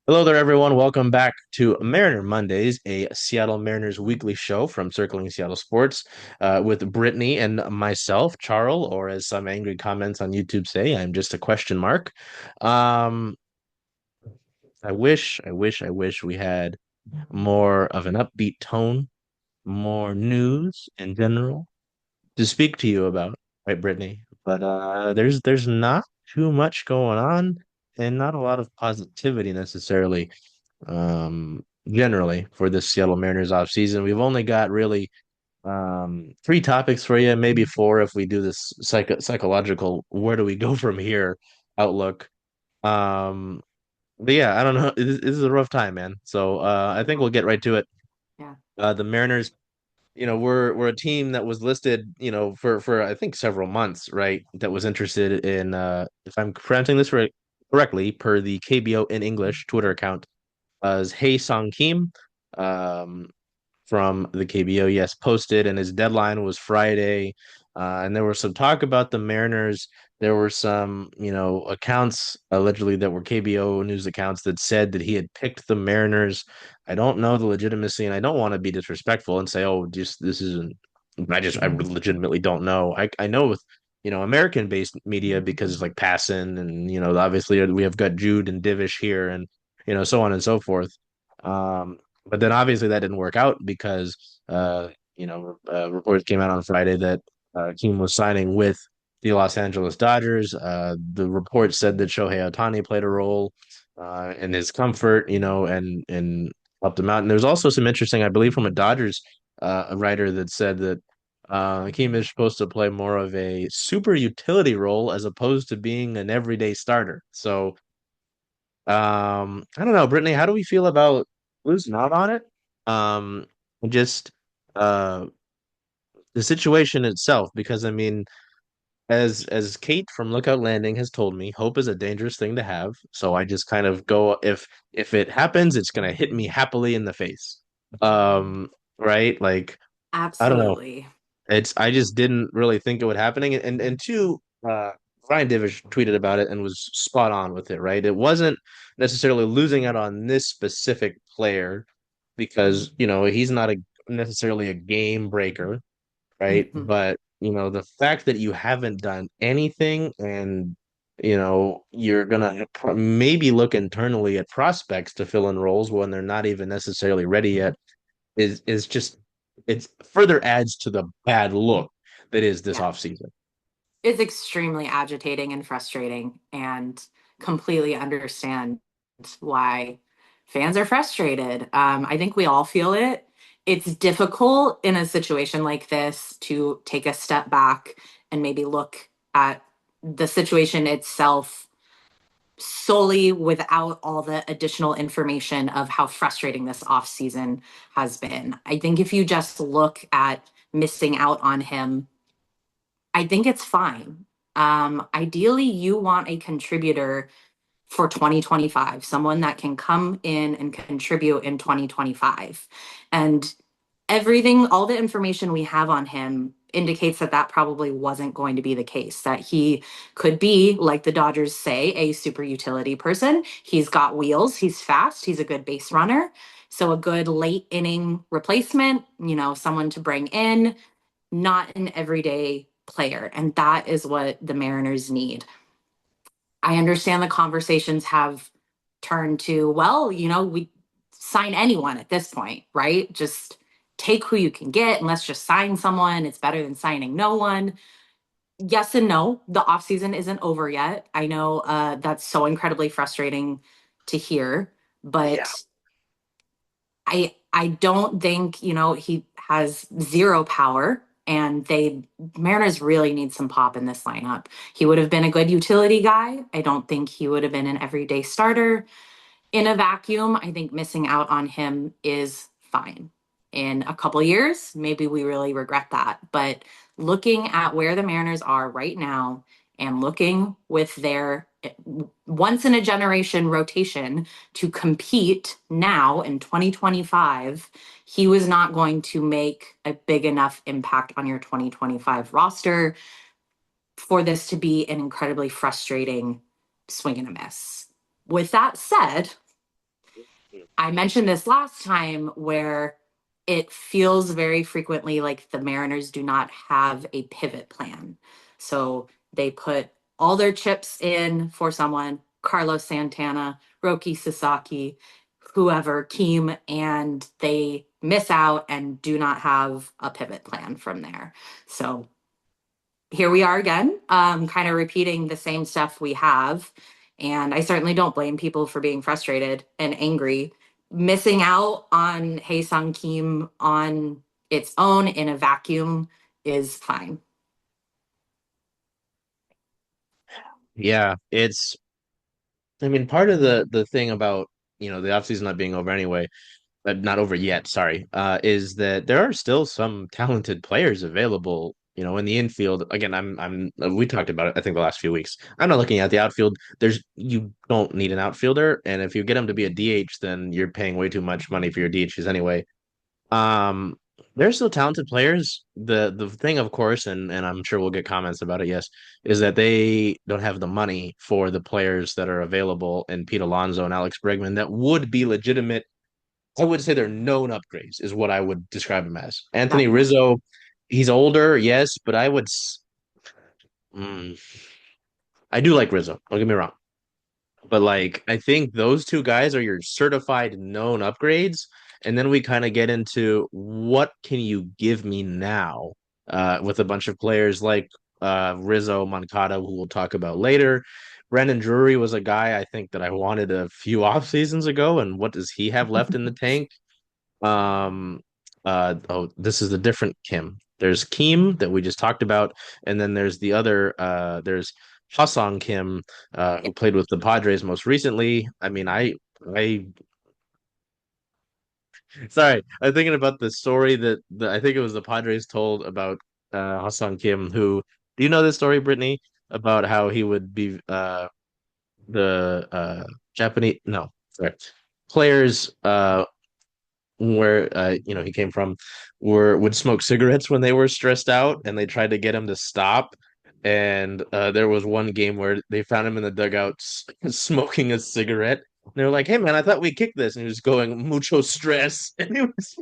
Hello there, everyone. Welcome back to Mariner Mondays, a Seattle Mariners weekly show from Circling Seattle Sports with Brittany and myself, Charles, or as some angry comments on YouTube say, I'm just a question mark. Um, I wish we had more of an upbeat tone, more news in general to speak to you about, right, Brittany? But there's not too much going on and not a lot of positivity necessarily generally for the Seattle Mariners offseason. We've only got really three topics for you, maybe four if we do this psychological where do we go from here outlook. Um, but yeah, I don't know. This is a rough time, man. So I think we'll get right to it. Yeah. The Mariners, we're a team that was listed, for I think several months, right? That was interested in if I'm pronouncing this right correctly, per the KBO in English Twitter account as Hye-seong Kim um, from the KBO, yes, posted, and his deadline was Friday. And there was some talk about the Mariners. There were some, accounts allegedly that were KBO news accounts that said that he had picked the Mariners. I don't know the legitimacy, and I don't want to be disrespectful and say, "Oh, just this isn't." I legitimately don't know. I know with American-based media because it's like Passan and obviously we have got Jude and Divish here and so on and so forth. Um, but then obviously that didn't work out because reports came out on Friday that Keem was signing with the Los Angeles Dodgers. The report said that Shohei Ohtani played a role in his comfort, and helped him out. And there's also some interesting, I believe, from a Dodgers a writer that said that Keem is supposed to play more of a super utility role as opposed to being an everyday starter. So I don't know, Brittany, how do we feel about losing out on it? Um, just uh the situation itself, because I mean, as Kate from Lookout Landing has told me, hope is a dangerous thing to have. So I just kind of go if it happens, it's gonna hit me happily in the face. Right? Like, I don't know. Absolutely. I just didn't really think it would happening. And two, Ryan Divish tweeted about it and was spot on with it, right? It wasn't necessarily losing out on this specific player because, he's not necessarily a game breaker, right? Mhm. But, the fact that you haven't done anything and you're gonna maybe look internally at prospects to fill in roles when they're not even necessarily ready yet is just it's further adds to the bad look that is this Yeah. offseason. It's extremely agitating and frustrating and completely understand why fans are frustrated. I think we all feel it. It's difficult in a situation like this to take a step back and maybe look at the situation itself solely without all the additional information of how frustrating this off season has been. I think if you just look at missing out on him, I think it's fine. Ideally, you want a contributor for 2025, someone that can come in and contribute in 2025. And everything, all the information we have on him indicates that that probably wasn't going to be the case, that he could be, like the Dodgers say, a super utility person. He's got wheels, he's fast, he's a good base runner. So a good late inning replacement, someone to bring in, not an everyday player. And that is what the Mariners need. I understand the conversations have turned to, well, we sign anyone at this point, right? Just take who you can get and let's just sign someone. It's better than signing no one. Yes and no. The offseason isn't over yet. I know that's so incredibly frustrating to hear, Yeah. but I don't think, he has zero power and they Mariners really need some pop in this lineup. He would have been a good utility guy. I don't think he would have been an everyday starter. In a vacuum, I think missing out on him is fine. In a couple years, maybe we really regret that. But looking at where the Mariners are right now and looking with their once in a generation rotation to compete now in 2025, he was not going to make a big enough impact on your 2025 roster for this to be an incredibly frustrating swing and a miss. With that said, I mentioned this last time where it feels very frequently like the Mariners do not have a pivot plan. So they put all their chips in for someone, Carlos Santana, Roki Sasaki, whoever, Keem, and they miss out and do not have a pivot plan from there. So here we are again, kind of repeating the same stuff we have. And I certainly don't blame people for being frustrated and angry. Missing out on Hae-sung Kim on its own in a vacuum is fine. Yeah, it's I mean part of the thing about, the offseason not being over anyway, but not over yet, sorry, is that there are still some talented players available, in the infield. Again, we talked about it, I think, the last few weeks. I'm not looking at the outfield. You don't need an outfielder, and if you get him to be a DH, then you're paying way too much money for your DHs anyway. Um, there's still talented players. The thing, of course, and I'm sure we'll get comments about it, yes, is that they don't have the money for the players that are available in Pete Alonso and Alex Bregman that would be legitimate. I would say they're known upgrades, is what I would describe him as. Anthony Definitely. Rizzo, he's older, yes, but mm, I do like Rizzo. Don't get me wrong, but like I think those two guys are your certified known upgrades, and then we kind of get into what can you give me now, with a bunch of players like Rizzo, Moncada, who we'll talk about later. Brandon Drury was a guy I think that I wanted a few off seasons ago, and what does he have left in the tank? Um, this is the different Kim. There's Kim that we just talked about, and then there's the other. There's Hwasong Kim, Yeah. who played with the Padres most recently. I mean, I, sorry, I'm thinking about the story that I think it was the Padres told about Hwasong Kim. Who do you know this story, Brittany, about how he would be the Japanese? No, sorry, players where he came from were would smoke cigarettes when they were stressed out, and they tried to get him to stop. And there was one game where they found him in the dugout smoking a cigarette. And they were like, "Hey man, I thought we kicked this," and he was going mucho stress. And it was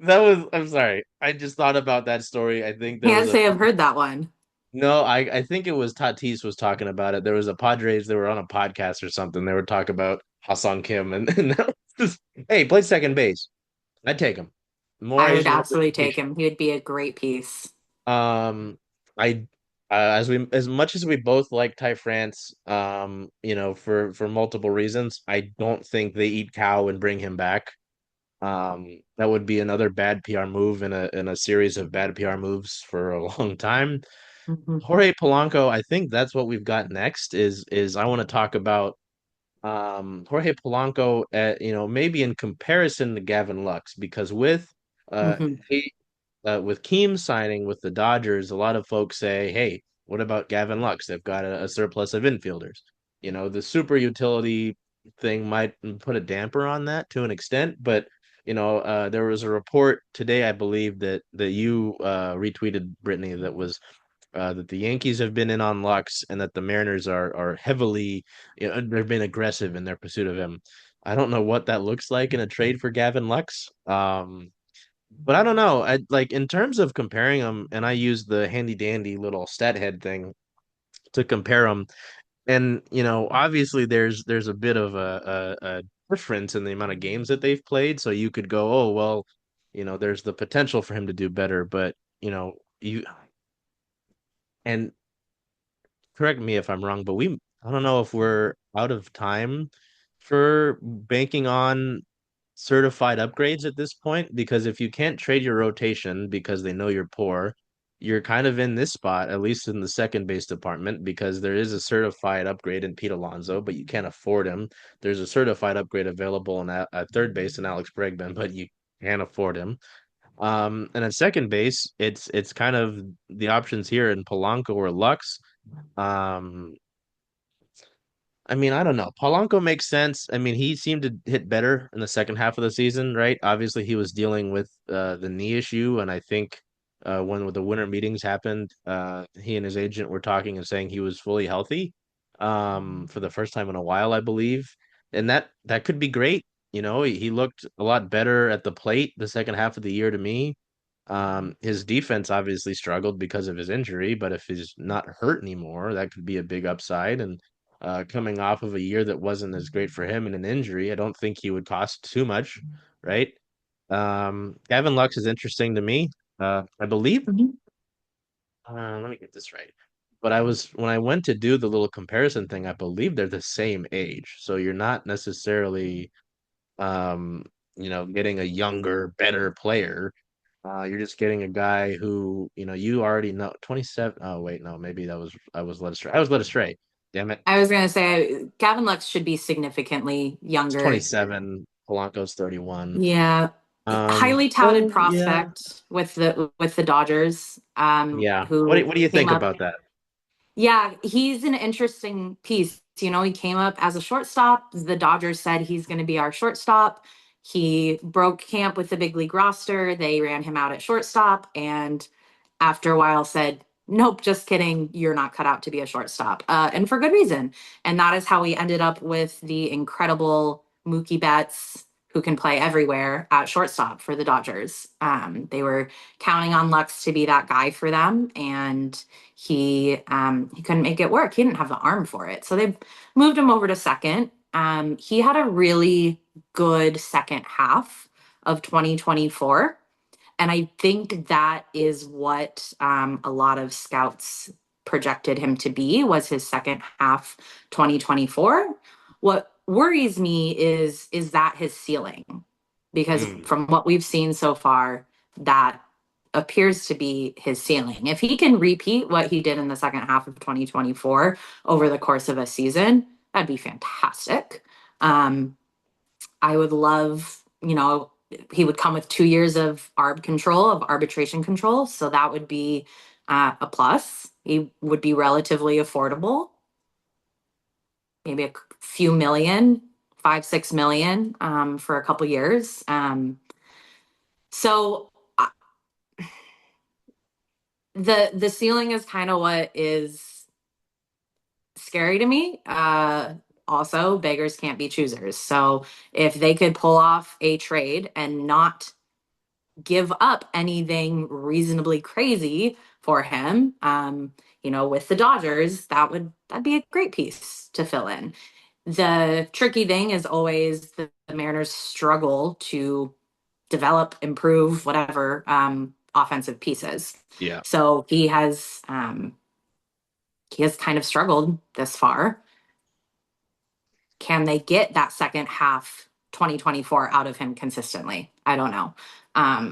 that was I'm sorry, I just thought about that story. I think there was Can't a say I've heard that one. no, I think it was Tatis was talking about it. There was a Padres, they were on a podcast or something. They were talking about Hassan Kim, and that was just, hey, play second base. I'd take him. More I would Asian absolutely take representation. him. He would be a great piece. I as much as we both like Ty France, for multiple reasons, I don't think they eat cow and bring him back. That would be another bad PR move in a series of bad PR moves for a long time. Mhm. Jorge Polanco, I think that's what we've got next. Is I want to talk about Jorge Polanco, maybe in comparison to Gavin Lux, because uh Mhm. with Keem signing with the Dodgers, a lot of folks say, "Hey, what about Gavin Lux? They've got a surplus of infielders." The super utility thing might put a damper on that to an extent, but there was a report today, I believe, that you retweeted, Brittany, that was that the Yankees have been in on Lux, and that the Mariners are heavily, they've been aggressive in their pursuit of him. I don't know what that looks like in a trade for Gavin Lux. But I don't know. I like in terms of comparing them, and I use the handy dandy little stat head thing to compare them. And obviously there's a bit of a difference in the amount of games that they've played. So you could go, oh well, there's the potential for him to do better, but you and correct me if I'm wrong, but I don't know if we're out of time for banking on certified upgrades at this point, because if you can't trade your rotation because they know you're poor, you're kind of in this spot, at least in the second base department, because there is a certified upgrade in Pete Alonso, but you can't afford him. There's a certified upgrade available at third base in Alex Bregman, but you can't afford him. And at second base, it's kind of the options here in Polanco or Lux. Um, I mean, I don't know. Polanco makes sense. I mean, he seemed to hit better in the second half of the season, right? Obviously, he was dealing with the knee issue, and I think when the winter meetings happened, he and his agent were talking and saying he was fully healthy for the first time in a while, I believe. and that could be great. He looked a lot better at the plate the second half of the year to me. His defense obviously struggled because of his injury, but if he's not hurt anymore, that could be a big upside. And coming off of a year that wasn't as great for him in an injury, I don't think he would cost too much, right? Gavin Lux is interesting to me. I believe, Mhm. let me get this right. But when I went to do the little comparison thing, I believe they're the same age. So you're not necessarily, um, getting a younger, better player. You're just getting a guy who, you already know. 27. Oh, wait, no, maybe I was led astray. I was led astray. Damn it. I was gonna say Gavin Lux should be significantly It's younger. 27. Polanco's 31. Yeah, highly touted So yeah. prospect with the Dodgers, Yeah. who What do you came think up. about that? Yeah, he's an interesting piece. He came up as a shortstop. The Dodgers said he's going to be our shortstop. He broke camp with the big league roster. They ran him out at shortstop, and after a while said, "Nope, just kidding. You're not cut out to be a shortstop," and for good reason. And that is how we ended up with the incredible Mookie Betts, who can play everywhere at shortstop for the Dodgers. They were counting on Lux to be that guy for them, and he couldn't make it work. He didn't have the arm for it, so they moved him over to second. He had a really good second half of 2024. And I think that is what a lot of scouts projected him to be was his second half 2024. What worries me is that his ceiling, because Mm, from what we've seen so far, that appears to be his ceiling. If he can repeat what he did in the second half of 2024 over the course of a season, that'd be fantastic. Um, I would love, he would come with 2 years of arbitration control. So that would be a plus. He would be relatively affordable, maybe a few million, 5, 6 million for a couple years. So the ceiling is kind of what is scary to me. Also, beggars can't be choosers. So if they could pull off a trade and not give up anything reasonably crazy for him, with the Dodgers, that'd be a great piece to fill in. The tricky thing is always the Mariners struggle to develop, improve, whatever offensive pieces. yeah. So he has kind of struggled this far. Can they get that second half 2024 out of him consistently? I don't know.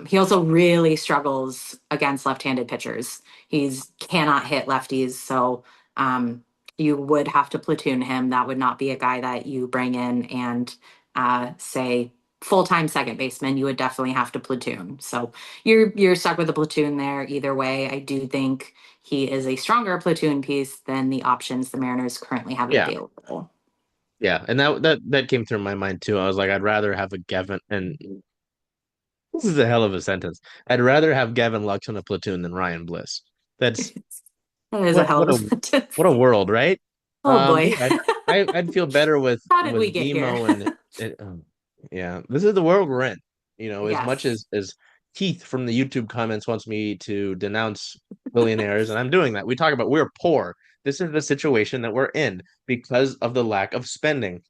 He also really struggles against left-handed pitchers. He's cannot hit lefties, so you would have to platoon him. That would not be a guy that you bring in and say full-time second baseman. You would definitely have to platoon. So you're stuck with a platoon there either way. I do think he is a stronger platoon piece than the options the Mariners currently have Yeah. available. Yeah. And that came through my mind too. I was like, I'd rather have a Gavin, and this is a hell of a sentence. I'd rather have Gavin Lux on a platoon than Ryan Bliss. That's That is a what hell what of a a sentence. what a world, right? Oh boy. Yeah, I'd feel better How did we with get here? Demo yeah, this is the world we're in. As much Yes. as Keith from the YouTube comments wants me to denounce billionaires, and I'm doing that. We talk about we're poor. This is the situation that we're in because of the lack of spending.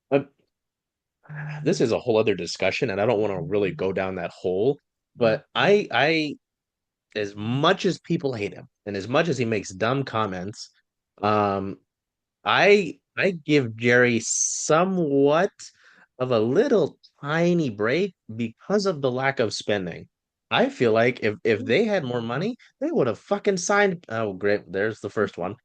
But this is a whole other discussion, and I don't want to really go down that hole. But as much as people hate him, and as much as he makes dumb comments, um, I give Jerry somewhat of a little tiny break because of the lack of spending. I feel like if they had more money, they would have fucking signed. Oh, great! There's the first one.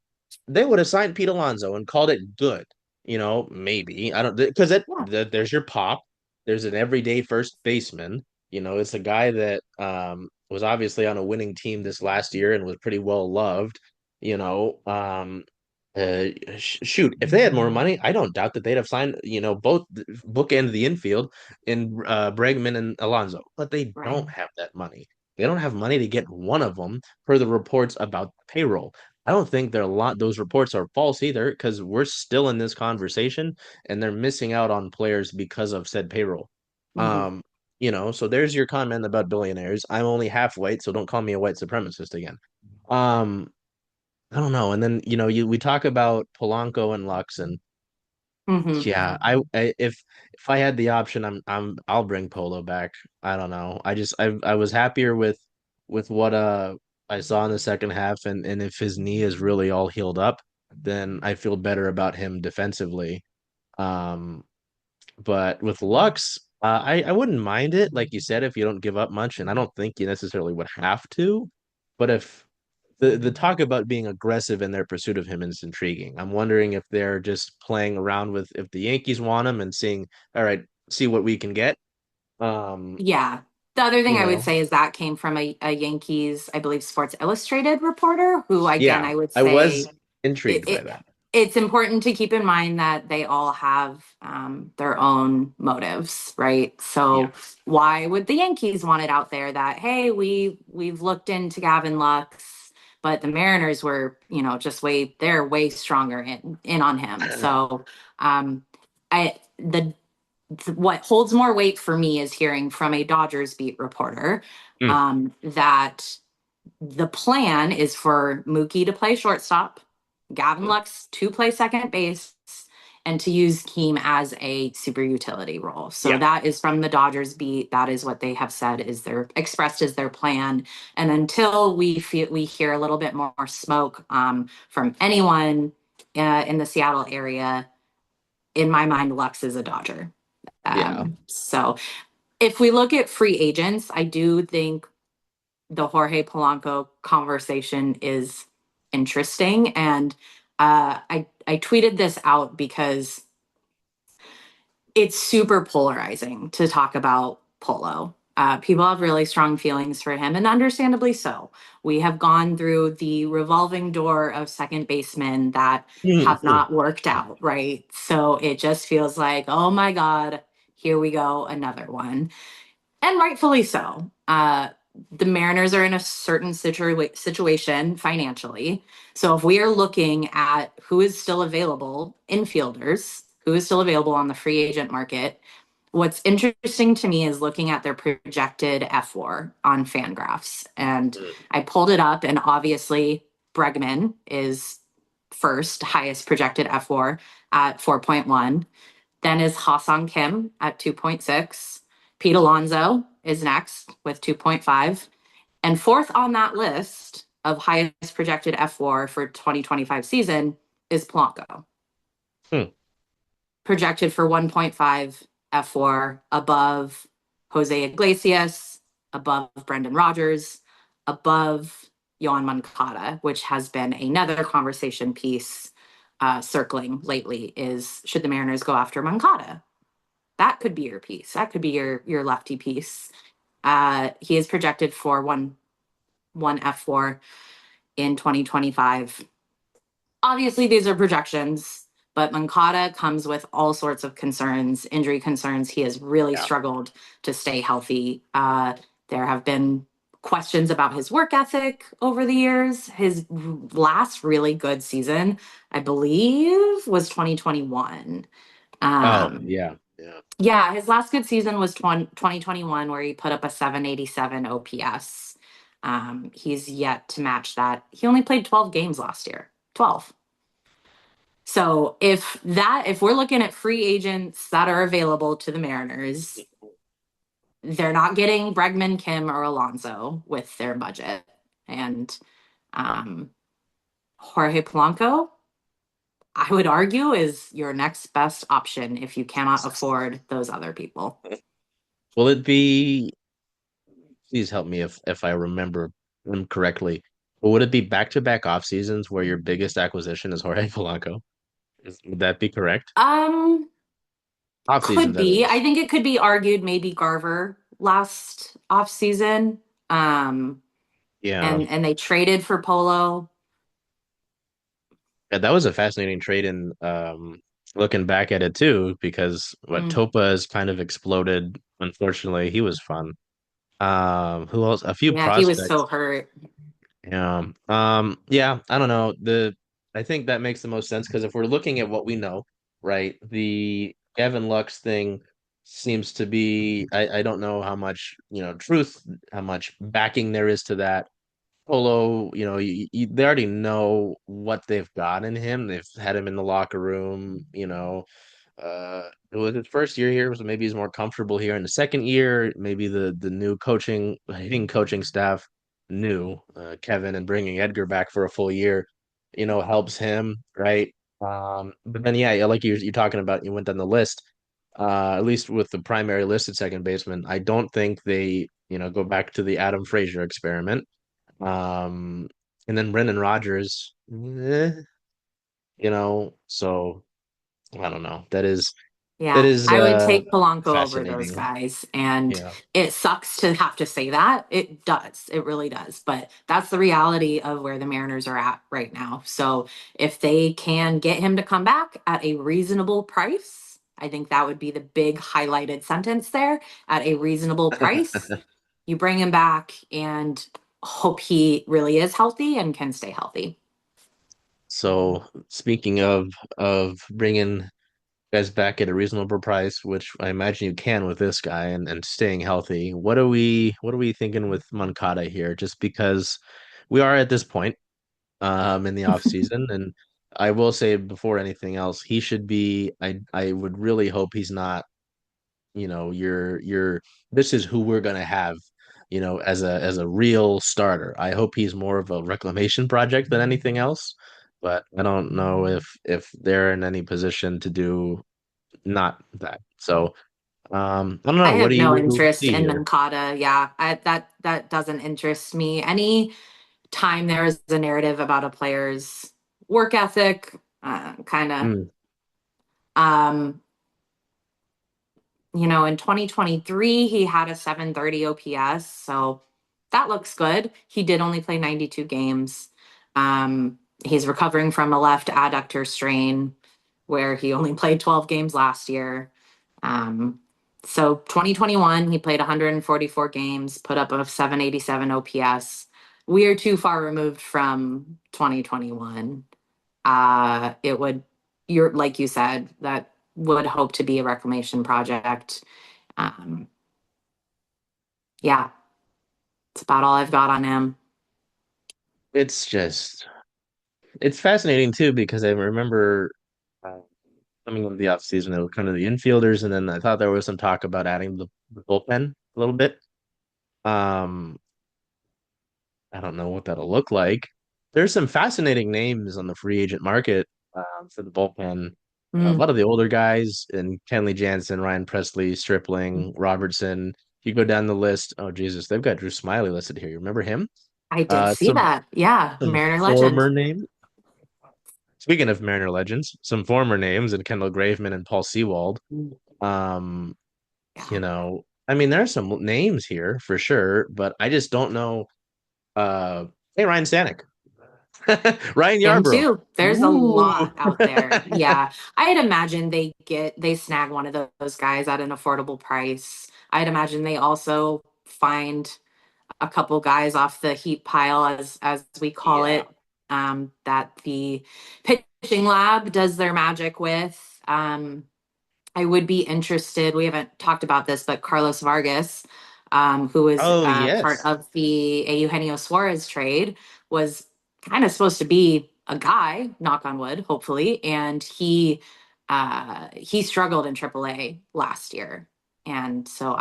They would have signed Pete Alonso and called it good. Maybe I don't because Yeah. there's your pop. There's an everyday first baseman. It's a guy that was obviously on a winning team this last year and was pretty well loved. You know, shoot, if they had more money, I don't doubt that they'd have signed, both bookend the infield in Bregman and Alonso, but they Right. don't have that money. They don't have money to get one of them per the reports about payroll. I don't think there are a lot those reports are false either because we're still in this conversation and they're missing out on players because of said payroll. Mhm. Um, so there's your comment about billionaires. I'm only half white, so don't call me a white supremacist again. Um, I don't know. And then, we talk about Polanco and Lux and Mhm. yeah, if I had the option, I'll bring Polo back. I don't know. I was happier with what I saw in the second half, and if his knee is really all healed up, then I feel better about him defensively. Um, but with Lux, I wouldn't mind it, like you said, if you don't give up much, and I don't think you necessarily would have to. But if the talk about being aggressive in their pursuit of him is intriguing. I'm wondering if they're just playing around with if the Yankees want him and seeing, all right, see what we can get. Um, Yeah. The other thing you I would know, say is that came from a Yankees, I believe, Sports Illustrated reporter who, again, yeah, I would I say was intrigued by it that. it's important to keep in mind that they all have their own motives, right? Yeah. So why would the Yankees want it out there that hey, we've looked into Gavin Lux, but the Mariners were, just they're way stronger in on him. So um, I the what holds more weight for me is hearing from a Dodgers beat reporter Mm, that the plan is for Mookie to play shortstop, Gavin mm, Lux to play second base, and to use Keem as a super utility role. So yeah, that is from the Dodgers beat. That is what they have said is their expressed as their plan. And until we hear a little bit more smoke from anyone in the Seattle area, in my mind, Lux is a Dodger. yeah. So if we look at free agents, I do think the Jorge Polanco conversation is interesting. And I tweeted this out because it's super polarizing to talk about Polo. People have really strong feelings for him, and understandably so. We have gone through the revolving door of second basemen that have Mm, not worked out, right? So it just feels like, oh my God, here we go, another one. And rightfully so. The Mariners are in a certain situation financially. So if we are looking at who is still available, infielders, who is still available on the free agent market, what's interesting to me is looking at their projected F4 on Fangraphs. And mm. I pulled it up, and obviously Bregman is first, highest projected F4 at 4.1. Then is Ha-Seong Kim at 2.6. Pete Alonso is next with 2.5. And fourth on that list of highest projected F4 for 2025 season is Polanco, Hmm. projected for 1.5 F4, above Jose Iglesias, above Brendan Rodgers, above Yoan Moncada, which has been another conversation piece circling lately is should the Mariners go after Moncada? That could be your piece. That could be your lefty piece. He is projected for one F4 in 2025. Obviously, these are projections, but Moncada comes with all sorts of concerns, injury concerns. He has really Yeah. struggled to stay healthy. There have been questions about his work ethic over the years. His last really good season, I believe, was 2021. Oh, Um, yeah. Yeah. Yeah, his last good season was 2021, where he put up a 787 OPS. He's yet to match that. He only played 12 games last year. 12. So if we're looking at free agents that are available to the Mariners, they're not getting Bregman, Kim, or Alonso with their budget. And um, Jorge Polanco, I would argue, is your next best option if you cannot afford those other people. Will it be? Please help me if I remember them correctly. But would it be back-to-back off seasons where your biggest acquisition is Jorge Polanco? Would that be correct? Um, Off seasons, Could that be. I is. think it could be argued maybe Garver last off season. Um, Yeah. and they traded for Polo. Yeah, that was a fascinating trade and looking back at it too, because what Mm. Topa has kind of exploded. Unfortunately, he was fun. Who else? A few Yeah, he was prospects. so hurt. Yeah. Yeah, I don't know. I think that makes the most sense because if we're looking at what we know, right, the Gavin Lux thing seems to be I don't know how much, truth, how much backing there is to that. Polo, they already know what they've got in him. They've had him in the locker room, it was his first year here, so maybe he's more comfortable here. In the second year, maybe the new hitting coaching staff, Kevin, and bringing Edgar back for a full year, helps him, right? But then yeah, like you're talking about, you went down the list. At least with the primary listed second baseman, I don't think they, go back to the Adam Frazier experiment. Um, and then Brendan Rodgers, so I don't know. That Yeah, is I would take Polanco over those fascinating. guys. And Yeah. it sucks to have to say that. It does. It really does. But that's the reality of where the Mariners are at right now. So if they can get him to come back at a reasonable price, I think that would be the big highlighted sentence there. At a reasonable price, you bring him back and hope he really is healthy and can stay healthy. So speaking of bringing guys back at a reasonable price, which I imagine you can with this guy and staying healthy, what are we thinking with Moncada here? Just because we are at this point in the off season, and I will say before anything else, he should be. I would really hope he's not, you're this is who we're gonna have, as a real starter. I hope he's more of a reclamation project than anything else, but I don't know if they're in any position to do not that. So I don't I know. What have do you no what do you interest see in here? Moncada. Yeah, that doesn't interest me. Any time there is a narrative about a player's work ethic, kind of, Hmm. um, in 2023, he had a 730 OPS. So that looks good. He did only play 92 games. He's recovering from a left adductor strain where he only played 12 games last year. Um, so 2021, he played 144 games, put up a 787 OPS. We are too far removed from 2021. It would, you're like you said, that would hope to be a reclamation project. Um, yeah, it's about all I've got on him. It's fascinating too because I remember coming into the offseason, it was kind of the infielders, and then I thought there was some talk about adding the bullpen a little bit. Um, I don't know what that'll look like. There's some fascinating names on the free agent market for the bullpen. A Mm, lot of the older guys and Kenley Jansen, Ryan Presley, Stripling, Robertson. You go down the list. Oh Jesus, they've got Drew Smiley listed here. You remember him? I did Uh, see some that. Yeah, some Mariner legend. former names. Speaking of Mariner legends, some former names and Kendall Graveman and Paul Sewald. Um, Yeah, I mean, there are some names here for sure, but I just don't know. Hey, Ryan Stanek. Ryan him Yarbrough. too. There's a Ooh. lot out there. Yeah, I'd imagine they snag one of those guys at an affordable price. I'd imagine they also find a couple guys off the heat pile, as we call Yeah. it, that the pitching lab does their magic with. I would be interested. We haven't talked about this, but Carlos Vargas, who was Oh, part yes. of the Eugenio Suarez trade, was kind of supposed to be a guy. Knock on wood, hopefully, and he struggled in AAA last year, and so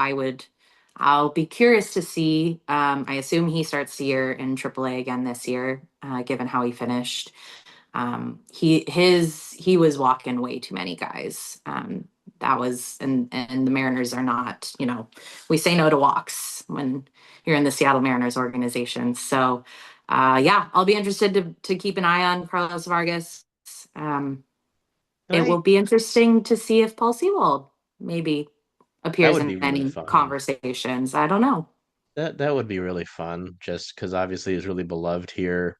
I'll be curious to see. I assume he starts the year in AAA again this year, given how he finished. He was walking way too many guys. That was and the Mariners are not, we say no to walks when you're in the Seattle Mariners organization. So yeah, I'll be interested to keep an eye on Carlos Vargas. Um, it will Right. be interesting to see if Paul Sewald maybe That appears would in be really any fun. conversations. I don't know. That would be really fun, just because obviously he's really beloved here.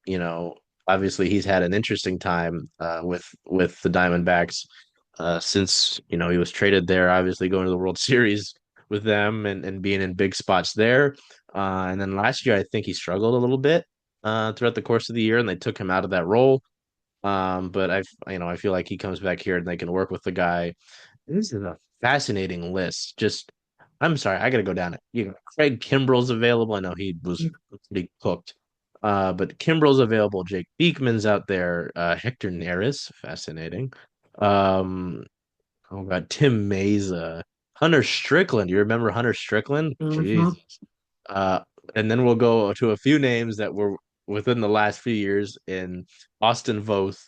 You know, obviously he's had an interesting time with the Diamondbacks since he was traded there. Obviously going to the World Series with them and being in big spots there. And then last year, I think he struggled a little bit throughout the course of the year, and they took him out of that role. But I feel like he comes back here and they can work with the guy. This is a fascinating list. Just, I'm sorry, I gotta go down it. Craig Kimbrell's available. I know he was pretty cooked. But Kimbrell's available. Jake Beekman's out there. Hector Neris, fascinating. Um, oh God, Tim Meza, Hunter Strickland. You remember Hunter Strickland? Hmm. Jesus. Uh, and then we'll go to a few names that were within the last few years in Austin Voth,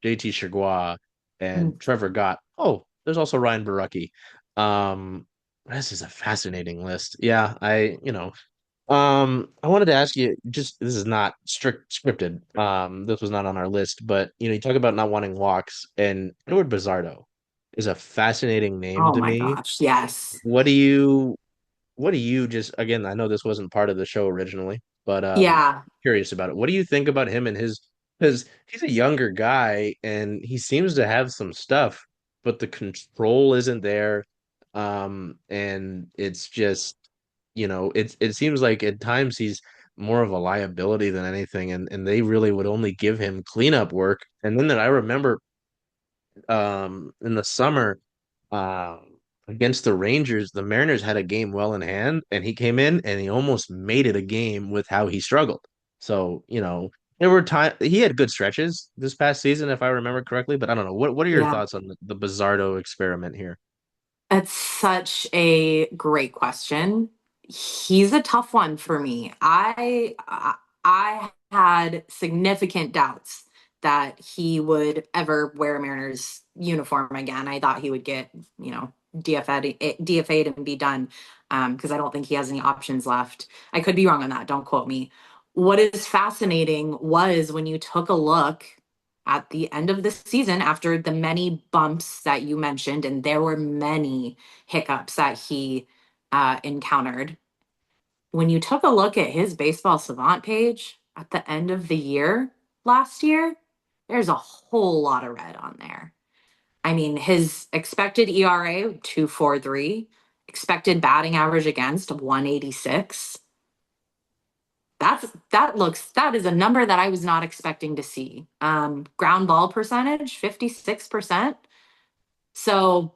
JT Chigua, and Trevor Gott. Oh, there's also Ryan Barucki. Um, this is a fascinating list. Yeah, I wanted to ask you, just this is not strict scripted. This was not on our list, but you talk about not wanting walks, and Edward Bizardo is a fascinating name Oh to my me. gosh, yes. What do you what do you just again, I know this wasn't part of the show originally, but Yeah, curious about it. What do you think about him and his because he's a younger guy and he seems to have some stuff, but the control isn't there. And it's just, it seems like at times he's more of a liability than anything, and they really would only give him cleanup work. And then that I remember in the summer against the Rangers, the Mariners had a game well in hand, and he came in and he almost made it a game with how he struggled. So, there were time he had good stretches this past season, if I remember correctly, but I don't know. What are your yeah. thoughts on the Bizardo experiment here? That's such a great question. He's a tough one for me. I had significant doubts that he would ever wear a Mariners uniform again. I thought he would get, DFA'd and be done, because I don't think he has any options left. I could be wrong on that. Don't quote me. What is fascinating was when you took a look at the end of the season after the many bumps that you mentioned, and there were many hiccups that he encountered. When you took a look at his baseball savant page at the end of the year last year, there's a whole lot of red on there. I mean, his expected ERA 2.43, expected batting average against 186. That is a number that I was not expecting to see. Ground ball percentage 56%. So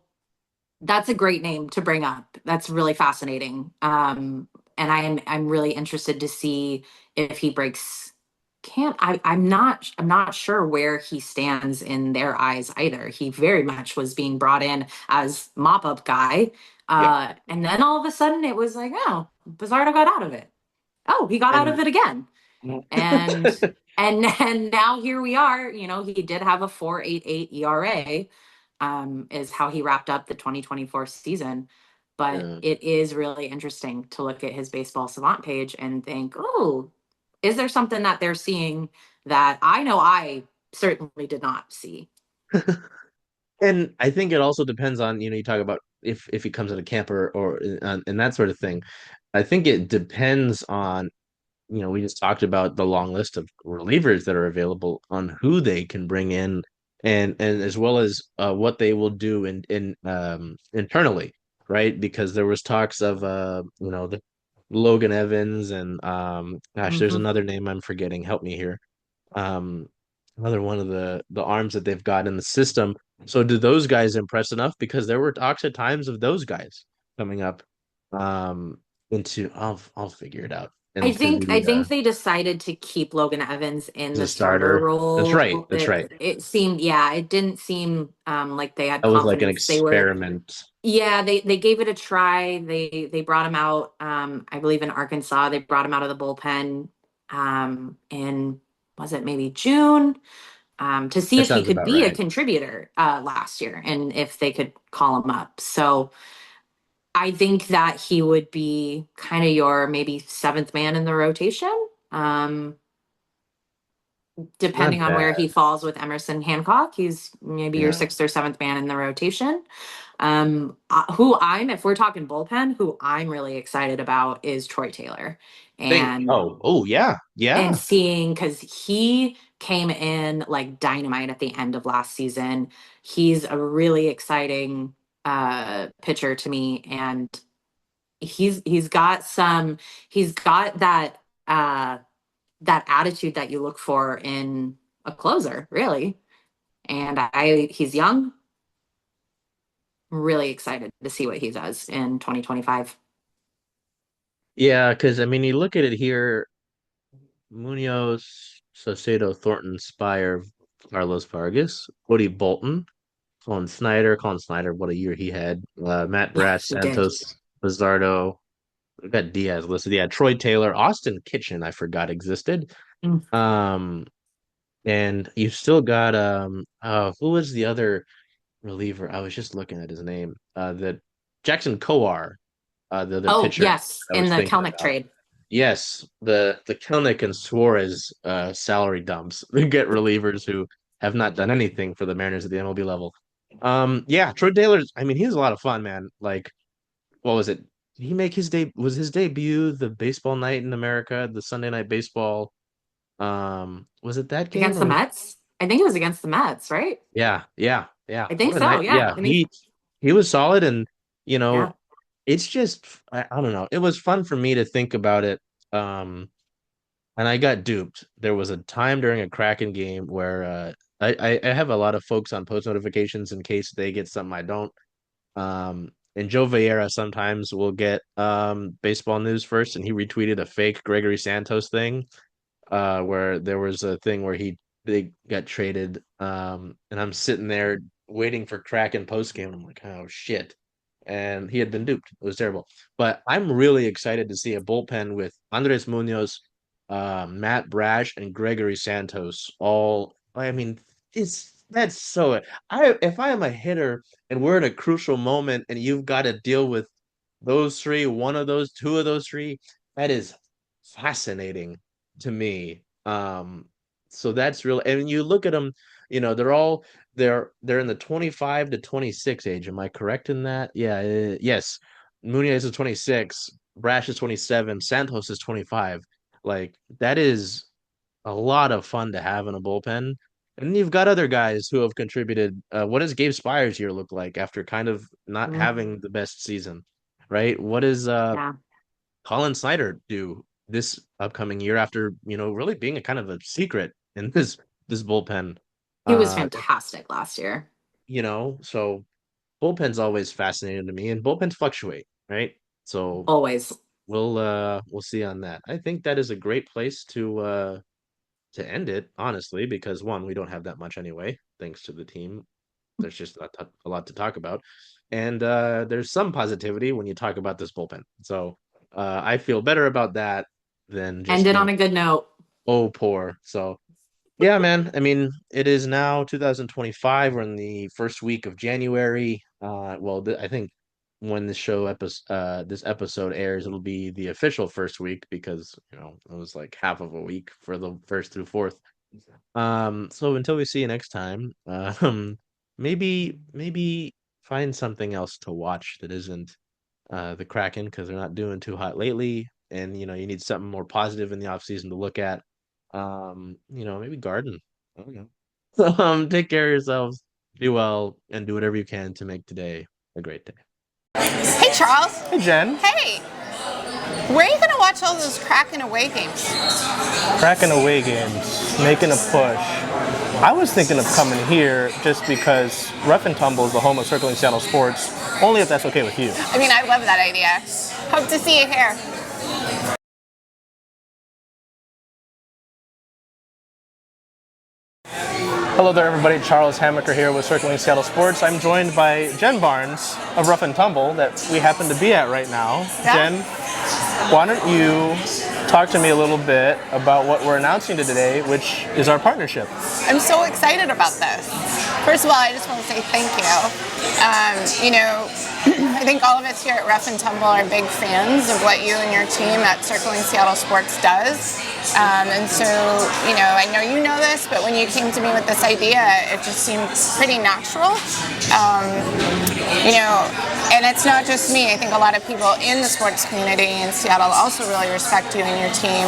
that's a great name to bring up. That's really fascinating. And I'm really interested to see if he breaks camp. I'm not sure where he stands in their eyes either. He very much was being brought in as mop up guy. Yeah. And then all of a sudden it was like, oh, Bizarro got out of it. Oh, he got out of And it again. And and now here we are. He did have a 4.88 ERA, is how he wrapped up the 2024 season. But yeah. it is really interesting to look at his baseball savant page and think, oh, is there something that they're seeing that I know I certainly did not see? And I think it also depends on, you talk about if he comes in a camper or and that sort of thing. I think it depends on, we just talked about the long list of relievers that are available on who they can bring in and as well as what they will do in internally, right? Because there was talks of the Logan Evans and gosh, there's Hmm. another name I'm forgetting. Help me here. Um, Another one of the arms that they've got in the system. So do those guys impress enough? Because there were talks at times of those guys coming up into I'll figure it out I into think I the think they decided to keep Logan Evans in as a the starter starter. That's right. role. That's right. It seemed, yeah, it didn't seem like they had That was like an confidence. They were, experiment. yeah, they gave it a try. They brought him out, I believe in Arkansas. They brought him out of the bullpen in, was it maybe June, to see That if he sounds could about be a right. contributor last year and if they could call him up. So I think that he would be kind of your maybe seventh man in the rotation, um, depending Not on where bad. he falls with Emerson Hancock. He's maybe your Yeah. sixth or seventh man in the rotation. If we're talking bullpen, who I'm really excited about is Troy Taylor. Think. And Oh yeah. and Yeah. seeing, because he came in like dynamite at the end of last season. He's a really exciting pitcher to me, and he's got that attitude that you look for in a closer, really. And he's young. I'm really excited to see what he does in 2025. Yeah, because I mean, you look at it here: Munoz, Saucedo, Thornton, Spire, Carlos Vargas, Woody Bolton, Colin Snyder, what a year he had. Matt Brash, He did. Santos, Lizardo. We got Diaz listed. Yeah, Troy Taylor, Austin Kitchen, I forgot existed. Mm. Um, and you still got who was the other reliever? I was just looking at his name. The Jackson Kowar, the other Oh, pitcher yes, I in was the thinking Kelnick about. trade. Yes, the Kelnick and Suarez salary dumps. They get relievers who have not done anything for the Mariners at the MLB level. Yeah, Troy Taylor's. I mean, he was a lot of fun, man. Like, what was it? Did he make his Was his debut the baseball night in America, the Sunday night baseball? Was it that game Against or the was Mets? I think it was against the Mets, right? yeah, yeah, yeah. I What think a so. night. Yeah. Yeah, I think, he was solid and you yeah. know, it's just I don't know. It was fun for me to think about it. Um and I got duped. There was a time during a Kraken game where I have a lot of folks on post notifications in case they get something I don't. And Joe Vieira sometimes will get baseball news first, and he retweeted a fake Gregory Santos thing where there was a thing where they got traded, and I'm sitting there waiting for Kraken post game. I'm like, oh shit, and he had been duped. It was terrible. But I'm really excited to see a bullpen with Andres Munoz, Matt Brash, and Gregory Santos. All I mean, it's that's so. I if I am a hitter and we're in a crucial moment, and you've got to deal with those three, one of those, two of those three, that is fascinating to me. So that's real. And you look at them, they're in the 25 to 26 age. Am I correct in that? Yeah, yes. Munez is 26, Brash is 27, Santos is 25. Like that is a lot of fun to have in a bullpen. And you've got other guys who have contributed. What does Gabe Spires' year look like after kind of not Mm, having the best season, right? What does yeah. Colin Snyder do this upcoming year after, really being a kind of a secret in this bullpen? He was Uh, fantastic last year. so bullpen's always fascinating to me, and bullpens fluctuate, right? So Always. we'll see on that. I think that is a great place to end it, honestly, because one, we don't have that much anyway, thanks to the team. There's just a lot to talk about, and there's some positivity when you talk about this bullpen. So I feel better about that than just Ended on a good note. oh poor. So yeah, man. I mean, it is now 2025. We're in the first week of January. Well, I think when this episode airs, it'll be the official first week because it was like half of a week for the first through fourth. So until we see you next time, maybe find something else to watch that isn't the Kraken because they're not doing too hot lately, and you need something more positive in the off season to look at. Maybe garden. I don't know. Take care of yourselves, be well, and do whatever you can to make today a great day. Hey, Charles. Hey, Jen. Hey, where are you going to watch all those Kraken away games? Cracking away games, making a push. I was thinking of coming here just because Rough and Tumble is the home of Circling Seattle Sports, only if that's okay with you. I mean, I love that idea. Hope to see you here. Hello there, everybody. Charles Hamaker here with Circling Seattle Sports. I'm joined by Jen Barnes of Rough and Tumble that we happen to be at right now. Yeah. Jen, why don't you talk to me a little bit about what we're announcing today, which is our partnership. I'm so excited about this. First of all, I just want to say thank you. I think all of us here at Rough and Tumble are big fans of what you and your team at Circling Seattle Sports does. And so, I know you know this, but when you came to me with this idea, it just seemed pretty natural. And it's not just me. I think a lot of people in the sports community in Seattle also really respect you and your team.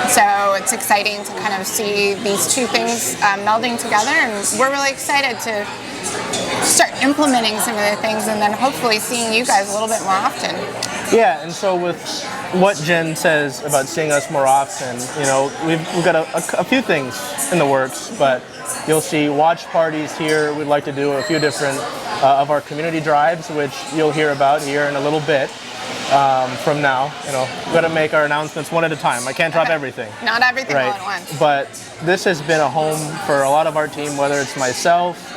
So it's exciting to kind of see these two things melding together, and we're really excited to start implementing some of the things and then hopefully seeing you guys a little bit more often. Yeah, and so with what Jen says about seeing us more often, we've got a few things in the works, but you'll see watch parties here. We'd like to do a few different of our community drives, which you'll hear about here in a little bit. From now, we've got to make our announcements one at a time. I can't drop everything. Not everything right? all at once. But this has been a home for a lot of our team, whether it's myself,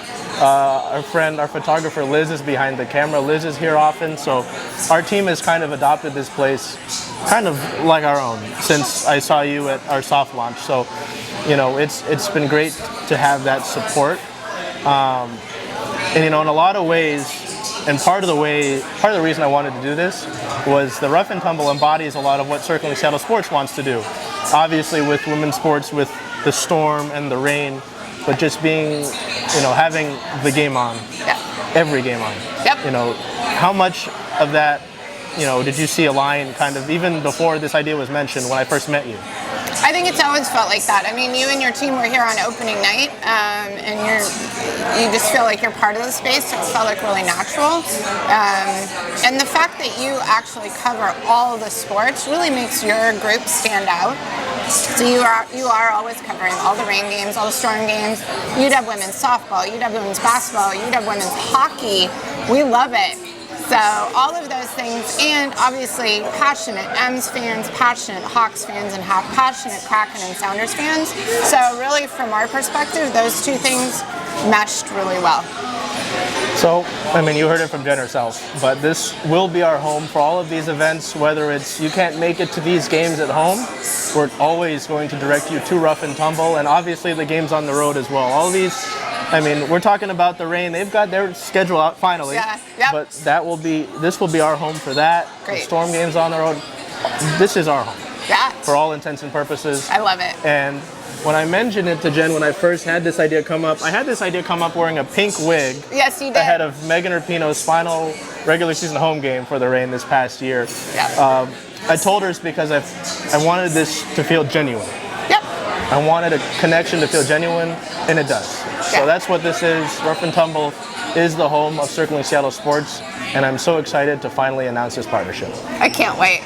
our friend, our photographer Liz is behind the camera. Liz is here often, so our team has kind of adopted this place kind of like our own since I saw you at our soft launch. So, it's been great to have that support. And in a lot of ways, and part of the reason I wanted to do this was the Rough and Tumble embodies a lot of what Circling Seattle Sports wants to do. Obviously with women's sports, with the storm and the rain, but just being, having the game on, every game on. Yep. How much of that, did you see a line kind of even before this idea was mentioned when I first met you? I think it's always felt like that. I mean, you and your team were here on opening night, and you just feel like you're part of the space, so it felt like really natural. And the fact that you actually cover all of the sports really makes your group stand out. So you are always covering all the rain games, all the storm games. You'd have women's softball, you'd have women's basketball, you'd have women's hockey. We love it. So all of those things, and obviously passionate M's fans, passionate Hawks fans, and passionate Kraken and Sounders fans. So really, from our perspective, those two things meshed really well. So, you heard it from Jen herself, but this will be our home for all of these events, whether it's you can't make it to these games at home, we're always going to direct you to Rough and Tumble, and obviously the games on the road as well. All these, we're talking about the rain, they've got their schedule out finally, but this will be our home for that. Great. The storm games on the road, this is our home. Yeah. For all intents and purposes. I love it. And when I mentioned it to Jen when I first had this idea come up, I had this idea come up wearing a pink wig. Yes, you did. Ahead of Megan Rapinoe's final regular season home game for the Reign this past year. Yeah. I told her it's because I wanted this to feel genuine. Yep. I wanted a connection to feel genuine, and it does. So that's what this is. Rough and Tumble is the home of Circling Seattle Sports, and I'm so excited to finally announce this partnership. I can't wait.